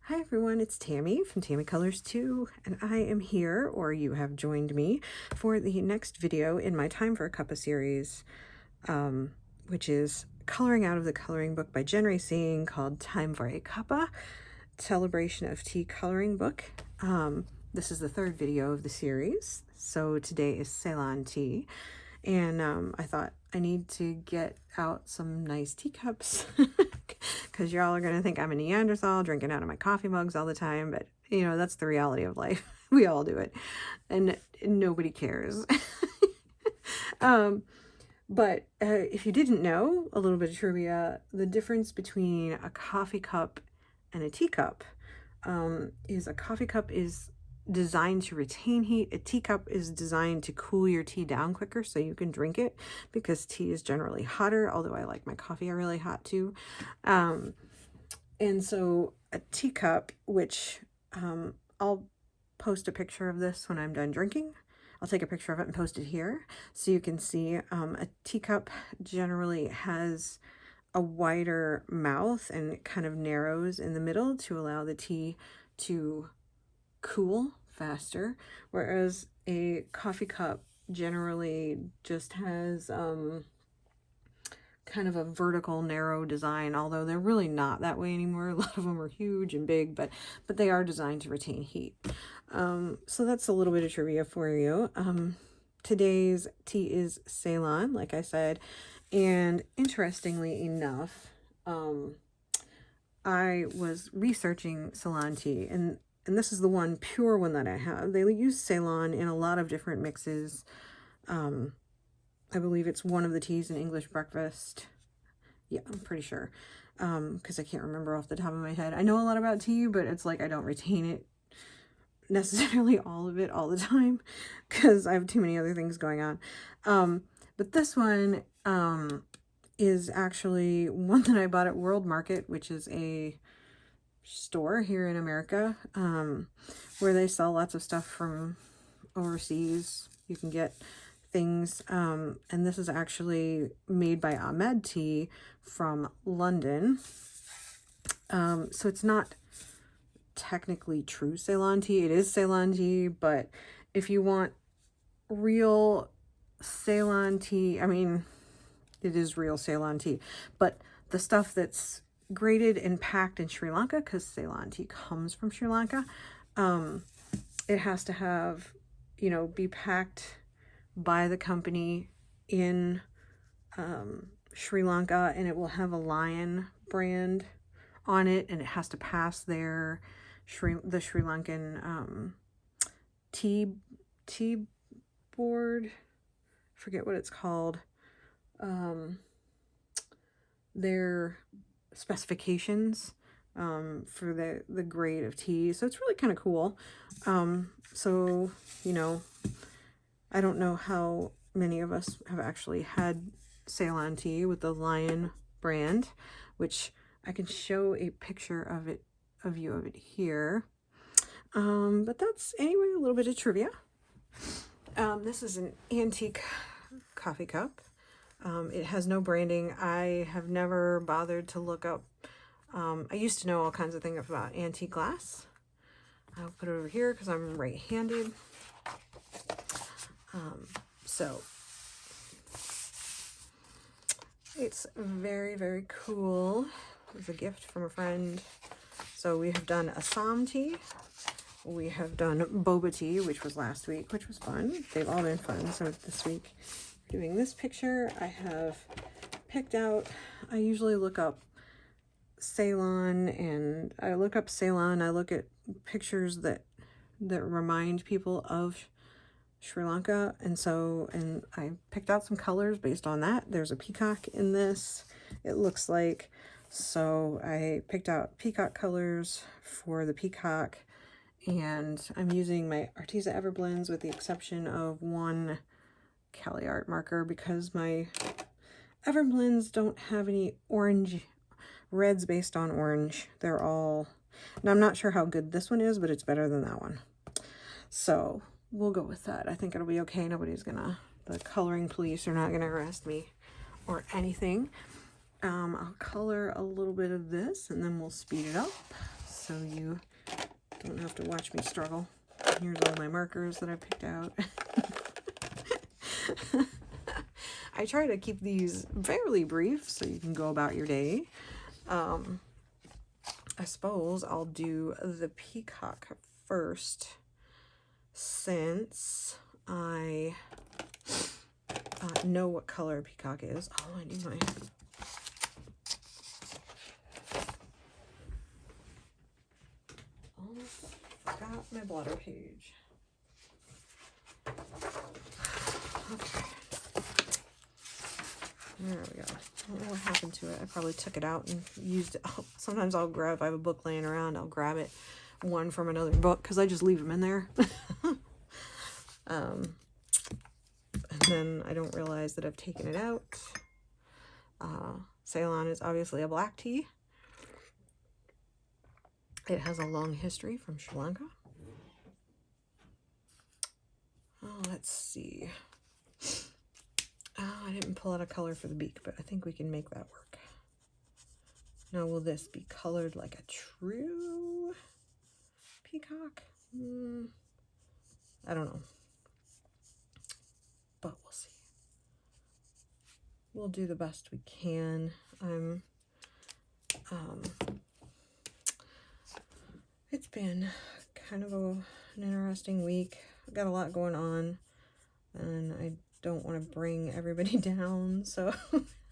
Hi everyone, it's Tammy from Tammy Colors 2, and I am here, or you have joined me, for the next video in my Time for a Cuppa series, which is Coloring Out of the Coloring Book by Jen Racine, called Time for a Cuppa, Celebration of Tea Coloring Book. This is the third video of the series, so today is Ceylon tea, and I thought I need to get out some nice teacups because y'all are gonna think I'm a Neanderthal drinking out of my coffee mugs all the time, but you know, that's the reality of life. We all do it, and nobody cares. But if you didn't know, a little bit of trivia, the difference between a coffee cup and a teacup is a coffee cup is designed to retain heat. A teacup is designed to cool your tea down quicker so you can drink it, because tea is generally hotter, although I like my coffee really hot too. And so a teacup, which I'll post a picture of this when I'm done drinking. I'll take a picture of it and post it here so you can see. A teacup generally has a wider mouth and it kind of narrows in the middle to allow the tea to cool faster, whereas a coffee cup generally just has kind of a vertical narrow design, although they're really not that way anymore. A lot of them are huge and big, but they are designed to retain heat. So that's a little bit of trivia for you. Today's tea is Ceylon, like I said, and interestingly enough, I was researching Ceylon tea, and this is the one pure one that I have. They use Ceylon in a lot of different mixes. I believe it's one of the teas in English breakfast. Yeah, I'm pretty sure. Because I can't remember off the top of my head. I know a lot about tea, but it's like I don't retain it necessarily all of it all the time because I have too many other things going on. But this one is actually one that I bought at World Market, which is a store here in America, where they sell lots of stuff from overseas. You can get things, and this is actually made by Ahmed Tea from London. So it's not technically true Ceylon tea. It is Ceylon tea, but if you want real Ceylon tea, I mean, it is real Ceylon tea, but the stuff that's graded and packed in Sri Lanka, because Ceylon tea comes from Sri Lanka, it has to have, you know, be packed by the company in Sri Lanka, and it will have a lion brand on it, and it has to pass the Sri Lankan tea board. Forget what it's called. Their specifications for the grade of tea. So it's really kind of cool. So, you know, I don't know how many of us have actually had Ceylon tea with the Lion brand, which I can show a picture of it, a view of it here. But that's, anyway, a little bit of trivia. This is an antique coffee cup. It has no branding. I have never bothered to look up. I used to know all kinds of things about antique glass. I'll put it over here because I'm right-handed. So it's very, very cool. It was a gift from a friend. So we have done Assam tea. We have done boba tea, which was last week, which was fun. They've all been fun. So this week, we're doing this picture. I have picked out, I usually look up Ceylon, and I look up Ceylon. I look at pictures that remind people of Sri Lanka, and I picked out some colors based on that. There's a peacock in this, it looks like, so I picked out peacock colors for the peacock, and I'm using my Arteza Everblends with the exception of one Cali Art marker because my Everblends don't have any reds based on orange. They're all, and I'm not sure how good this one is, but it's better than that one. So we'll go with that. I think it'll be okay. Nobody's gonna, the coloring police are not gonna arrest me or anything. I'll color a little bit of this and then we'll speed it up. so you don't have to watch me struggle. Here's all my markers that I picked out. I try to keep these fairly brief so you can go about your day. I suppose I'll do the peacock first, since I know what color peacock is. Oh, I need my... Almost forgot my blotter page. Okay. There we go. I don't know what happened to it. I probably took it out and used it. Oh, sometimes I'll grab, if I have a book laying around, I'll grab it, one from another book, because I just leave them in there. And then I don't realize that I've taken it out. Ceylon is obviously a black tea. It has a long history from Sri Lanka. Oh, let's see. Oh, I didn't pull out a color for the beak, but I think we can make that work. Now, will this be colored like a true peacock? I don't know. But we'll see. We'll do the best we can. It's been kind of an interesting week. I've got a lot going on, and I don't want to bring everybody down, so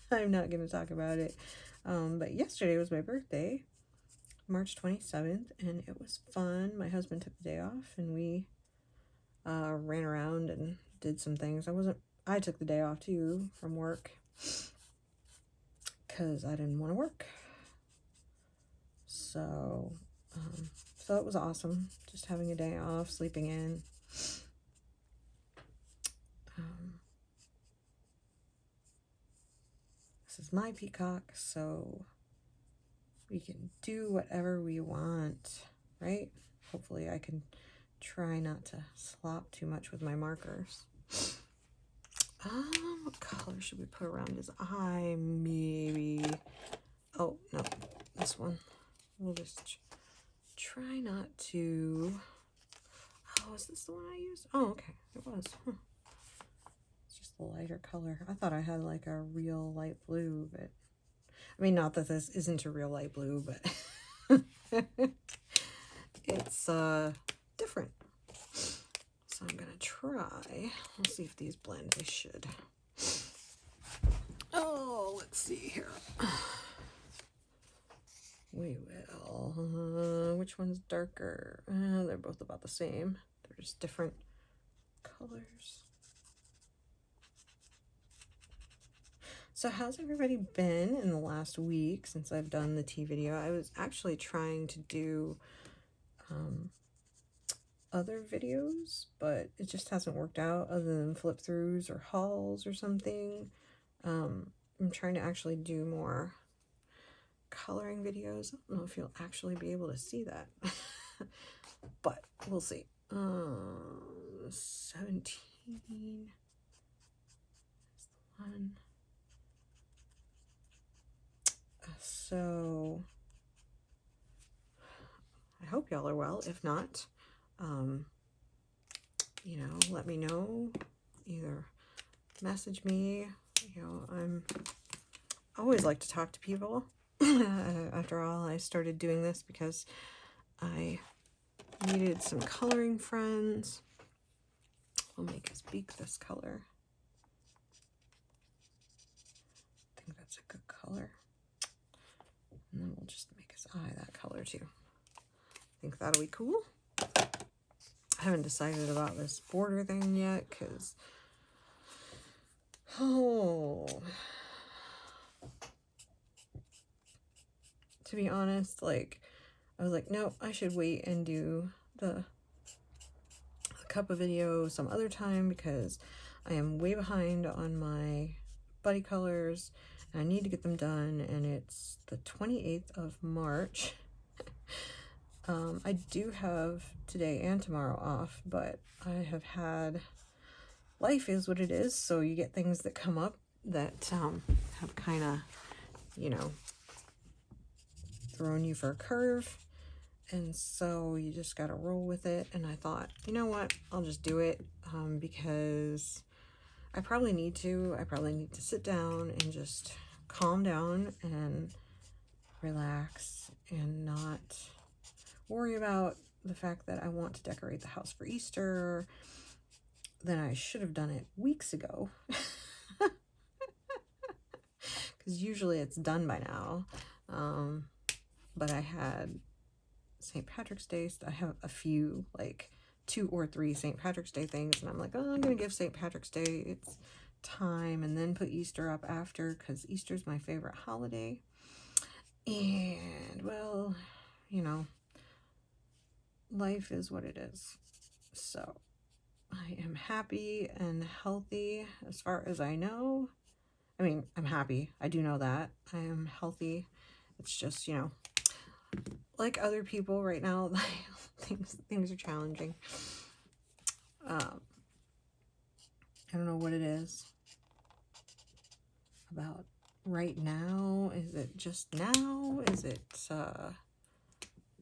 I'm not going to talk about it. But yesterday was my birthday, March 27th, and it was fun. My husband took the day off, and we ran around and did some things. I took the day off too from work because I didn't want to work. So it was awesome, just having a day off, sleeping in. This is my peacock, so we can do whatever we want, right? Hopefully I can try not to slop too much with my markers. What color should we put around his eye? Maybe, oh no, this one. We'll just try not to, oh, is this the one I used? Oh, okay, it was. It's just the lighter color. I thought I had like a real light blue, but I mean, not that this isn't a real light blue, but it's different. So I'm gonna try. We'll see if these blend. They should. Oh, let's see here. We will. Which one's darker? They're both about the same. They're just different colors. So how's everybody been in the last week since I've done the tea video? I was actually trying to do other videos, but it just hasn't worked out other than flip throughs or hauls or something. I'm trying to actually do more coloring videos. I don't know if you'll actually be able to see that, but we'll see. 17 is the one. So I hope y'all are well. If not, you know, let me know. Either message me. You know, I always like to talk to people. After all, I started doing this because I needed some coloring friends. We'll make his beak this color. I think that's a good color. And then we'll just make his eye that color too. I think that'll be cool. I haven't decided about this border thing yet because, to be honest, like, I was like, no, I should wait and do the Cuppa video some other time because I am way behind on my buddy colors and I need to get them done, and it's the 28th of March. I do have today and tomorrow off, but I have had, life is what it is, so you get things that come up that have kind of, you know, thrown you for a curve, And so you just got to roll with it. And I thought, you know what, I'll just do it, because I probably need to. I probably need to sit down and just calm down and relax and not worry about the fact that I want to decorate the house for Easter. Then I should have done it weeks ago. Because usually it's done by now. But I had St. Patrick's Day. I have a few, like 2 or 3 St. Patrick's Day things. And I'm like, oh, I'm going to give St. Patrick's Day its time and then put Easter up after, because Easter's my favorite holiday. And, well, you know, life is what it is. So I am happy and healthy as far as I know. I mean, I'm happy. I do know that. I am healthy. It's just, you know, like other people right now, things are challenging. I don't know what it is about right now. Is it just now? Is it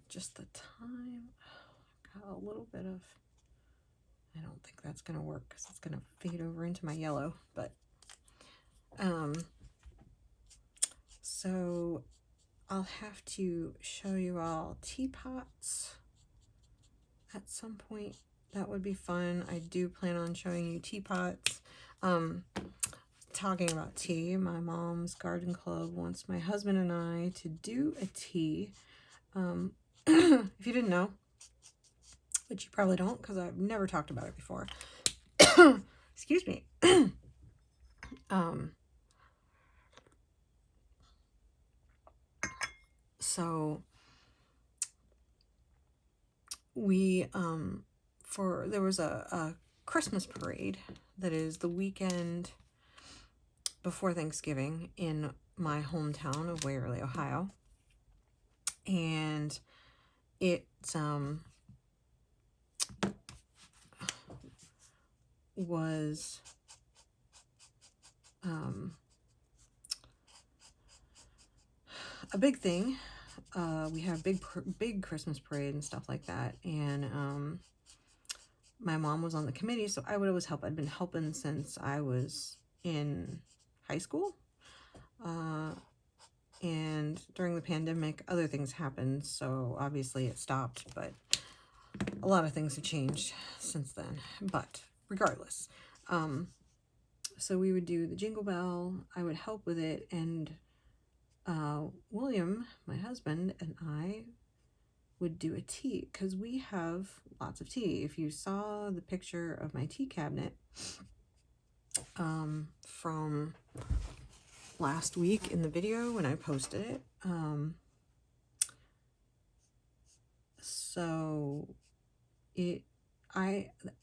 just the time? Got a little bit of, I don't think that's gonna work because it's gonna fade over into my yellow, but so I'll have to show you all teapots at some point. That would be fun. I do plan on showing you teapots. Talking about tea, my mom's garden club wants my husband and I to do a tea. If you didn't know, which you probably don't because I've never talked about it before. Excuse me. So we there was a Christmas parade that is the weekend before Thanksgiving in my hometown of Waverly, Ohio. And it was a big thing. We have big Christmas parade and stuff like that. And my mom was on the committee, so I would always help. I'd been helping since I was in high school. And during the pandemic, other things happened, so obviously it stopped, but a lot of things have changed since then. But regardless, so we would do the Jingle Bell. I would help with it, and William, my husband, and I would do a tea, because we have lots of tea. If you saw the picture of my tea cabinet from last week in the video when I posted it, so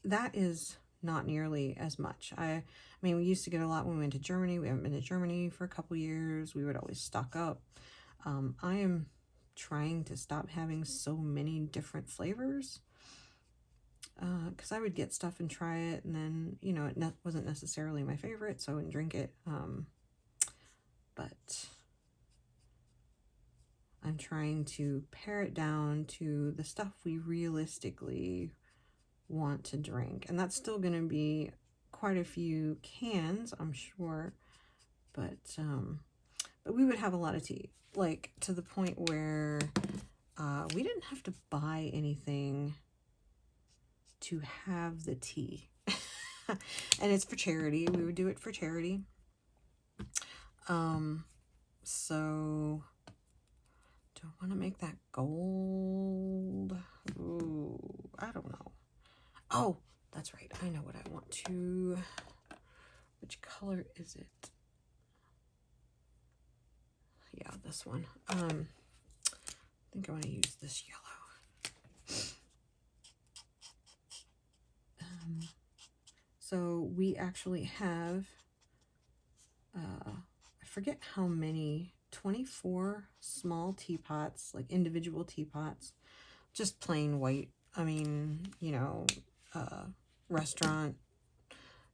that is not nearly as much. I mean, we used to get a lot when we went to Germany. We haven't been to Germany for a couple years. We would always stock up. I am trying to stop having so many different flavors, because I would get stuff and try it, and then, you know, it wasn't necessarily my favorite, so I wouldn't drink it. But I'm trying to pare it down to the stuff we realistically want to drink, and that's still going to be quite a few cans, I'm sure, but we would have a lot of tea, like to the point where we didn't have to buy anything to have the tea. And it's for charity. We would do it for charity. So do I want to make that gold? Ooh, I don't know. Oh, that's right. I know what I want to. Which color is it? Yeah, this one. I think I want to use this yellow. So we actually have, I forget how many, 24 small teapots, like individual teapots, just plain white. I mean, you know, restaurant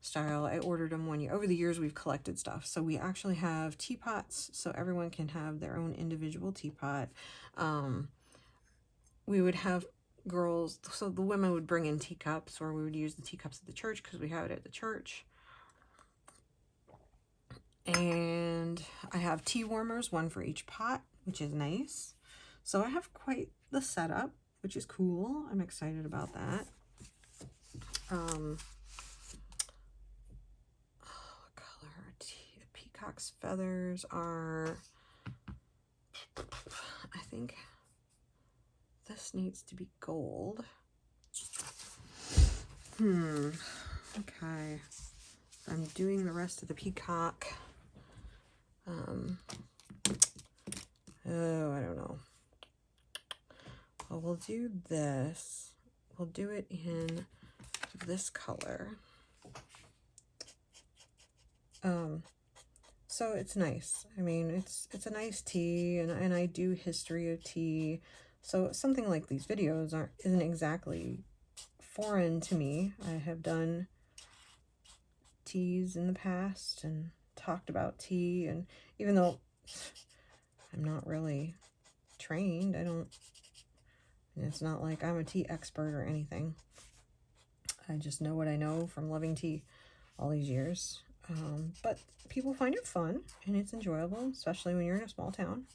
style. I ordered them one year. Over the years, we've collected stuff. So we actually have teapots, so everyone can have their own individual teapot. we would have girls, so the women would bring in teacups, or we would use the teacups at the church because we have it at the church. And I have tea warmers, one for each pot, which is nice. So I have quite the setup, which is cool. I'm excited about that. What color? Peacock's feathers are, I think this needs to be gold. Okay. I'm doing the rest of the peacock. Oh, I don't know. Well, we'll do this. We'll do it in this color. So it's nice. I mean, it's a nice tea, and I do history of tea. So something like these videos isn't exactly foreign to me. I have done teas in the past and talked about tea, and even though I'm not really trained, it's not like I'm a tea expert or anything. I just know what I know from loving tea all these years. But people find it fun and it's enjoyable, especially when you're in a small town.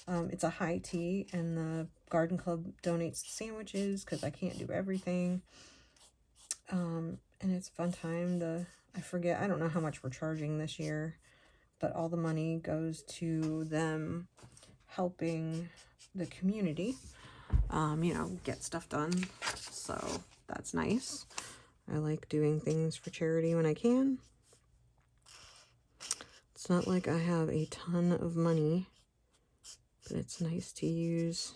It's a high tea, and the garden club donates sandwiches because I can't do everything. And it's a fun time. I don't know how much we're charging this year, but all the money goes to them helping the community, get stuff done. So that's nice. I like doing things for charity when I can. It's not like I have a ton of money, but it's nice to use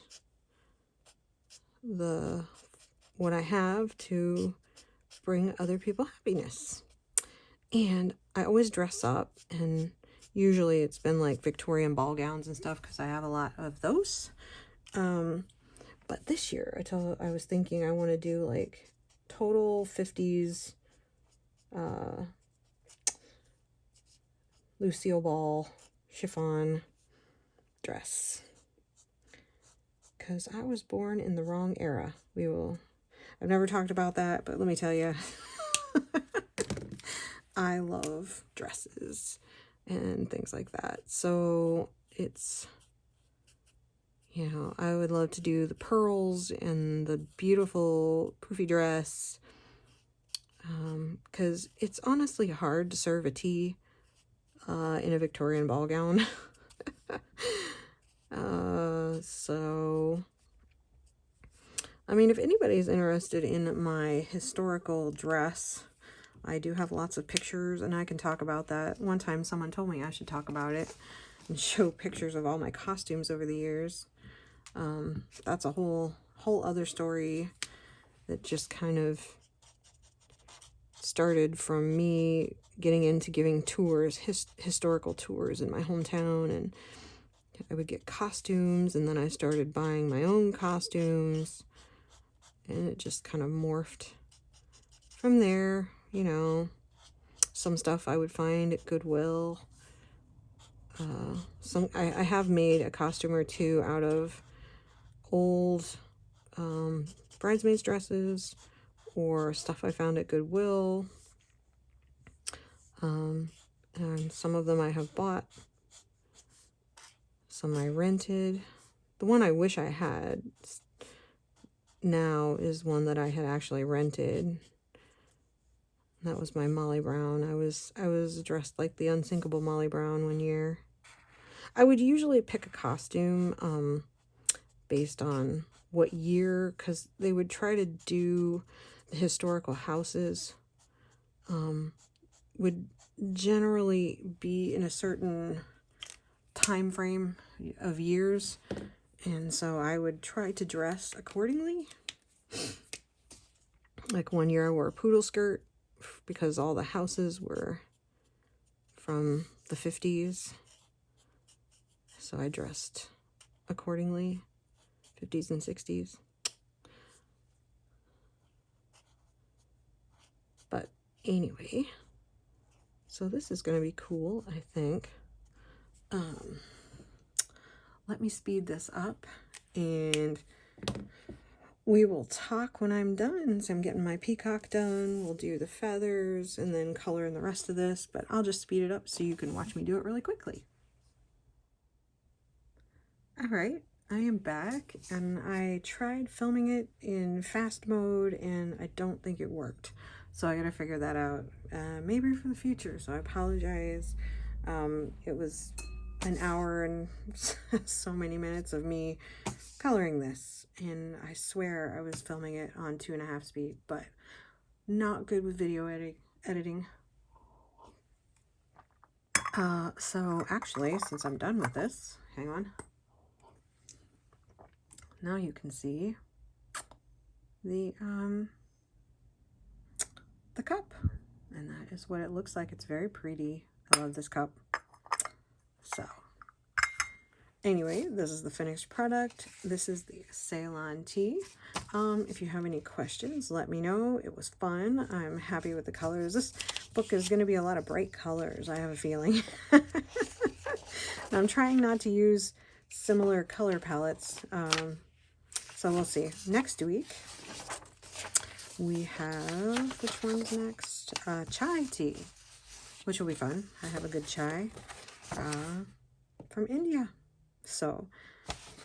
what I have to bring other people happiness. And I always dress up, and usually it's been like Victorian ball gowns and stuff because I have a lot of those. But this year I was thinking I want to do like total 50s Lucille Ball chiffon dress, because I was born in the wrong era. I've never talked about that, but let me tell you, I love dresses and things like that. So it's, I would love to do the pearls and the beautiful poofy dress, because it's honestly hard to serve a tea in a Victorian ball gown. So, I mean, if anybody's interested in my historical dress, I do have lots of pictures, and I can talk about that. One time someone told me I should talk about it and show pictures of all my costumes over the years. That's a whole other story that just kind of started from me getting into giving tours, historical tours in my hometown, and I would get costumes, and then I started buying my own costumes, and it just kind of morphed from there. Some stuff I would find at Goodwill. I have made a costume or two out of old bridesmaids dresses or stuff I found at Goodwill. And some of them I have bought. Some I rented. The one I wish I had now is one that I had actually rented. That was my Molly Brown. I was dressed like the unsinkable Molly Brown one year. I would usually pick a costume based on what year, because they would try to do the historical houses would generally be in a certain time frame of years, and so I would try to dress accordingly. Like one year I wore a poodle skirt because all the houses were from the 50s, so I dressed accordingly, 50s and 60s. But anyway, so this is going to be cool, I think. Let me speed this up and we will talk when I'm done. So I'm getting my peacock done. We'll do the feathers and then color in the rest of this, but I'll just speed it up so you can watch me do it really quickly. All right, I am back, and I tried filming it in fast mode and I don't think it worked. So I gotta figure that out, maybe for the future. So I apologize. It was an hour and so many minutes of me coloring this, and I swear I was filming it on 2.5 speed, but not good with video editing. So actually, since I'm done with this, hang on. Now you can see the cup, and that is what it looks like. It's very pretty. I love this cup. So anyway, this is the finished product. This is the Ceylon tea. If you have any questions, let me know. It was fun. I'm happy with the colors. This book is going to be a lot of bright colors, I have a feeling. I'm trying not to use similar color palettes, so we'll see. Next week, we have, which one's next? Chai tea, which will be fun. I have a good chai from India. So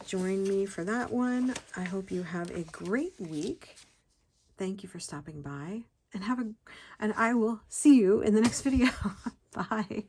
join me for that one. I hope you have a great week. Thank you for stopping by, and I will see you in the next video. Bye.